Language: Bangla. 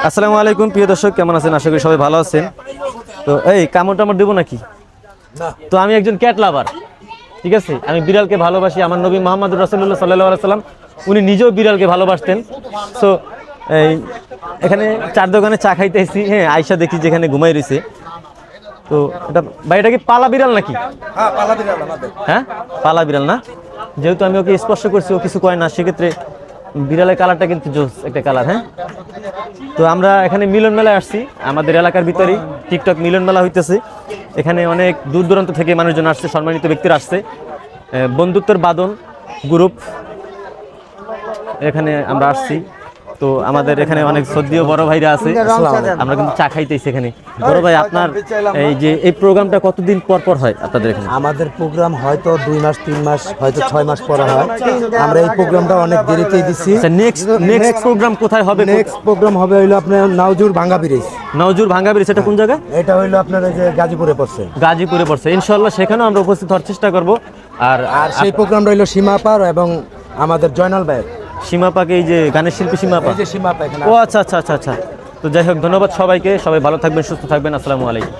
আসসালামু আলাইকুম প্রিয় দর্শক, কেমন আছেন? আশা করি সবাই ভালো আছেন। তো এই কামড় টামড় দেবো নাকি? তো আমি একজন ক্যাট লাভার, ঠিক আছে। আমি বিড়ালকে ভালোবাসি। আমার নবী মুহাম্মদ রাসূলুল্লাহ সাল্লাল্লাহু আলাইহি সাল্লাম উনি নিজেও বিড়ালকে ভালোবাসতেন। সো এই এখানে চার দোকানে চা খাইতেছি, হ্যাঁ, আয়সা দেখি যেখানে ঘুমাই রয়েছে। তো এটা ভাই, এটা কি পালা বিড়াল নাকি? হ্যাঁ, পালা বিড়াল আমাদের। হ্যাঁ, পালা বিড়াল না? যেহেতু আমি ওকে স্পর্শ করছি, ও কিছু কয় না, সেক্ষেত্রে বিড়ালের কালারটা কিন্তু জোস একটা কালার। হ্যাঁ, তো আমরা এখানে মিলন মেলায় আসছি, আমাদের এলাকার ভিতরেই টিকটক মিলন মেলা হইতেছে। এখানে অনেক দূর দূরান্ত থেকে মানুষজন আসছে, সম্মানিত ব্যক্তিরা আসছে। বন্ধুত্বের বাঁধন গ্রুপ, এখানে আমরা আসছি। তো আমাদের এখানে অনেক শ্রদ্ধেয় বড় ভাইরা আছে, আমরা কিন্তু চা খাইতেছি এখানে। বড় ভাই, আপনার এই যে এই প্রোগ্রামটা কতদিন পর পর হয় আপনাদের এখানে? আমাদের প্রোগ্রাম হয়তো 2 মাস 3 মাস হয়তো 6 মাস পরে হয়। আমরা এই প্রোগ্রামটা অনেক দেরিতেই দিচ্ছি। নেক্সট প্রোগ্রাম কোথায় হবে? নেক্সট প্রোগ্রাম হবে হইলো আপনার নাওজুর ভাঙ্গা ব্রিজ। নওজুর ভাঙ্গা ব্রিজ, এটা কোন জায়গায়? এটা হইলো আপনার এই যে গাজীপুরে পড়ছে। গাজীপুরে পড়ছে। ইনশাআল্লাহ সেখানেও আমরা উপস্থিত হওয়ার চেষ্টা করব। আর সেই প্রোগ্রামটা হইলো সীমাপার এবং আমাদের জয়নাল ভাই। সীমাপাকে, এই যে গানের শিল্পী সীমাপা। এই যে সীমাপা এখানে। ও আচ্ছা আচ্ছা আচ্ছা আচ্ছা। তো যাই হোক, ধন্যবাদ সবাইকে। সবাই ভালো থাকবেন, সুস্থ থাকবেন। আসসালামু আলাইকুম।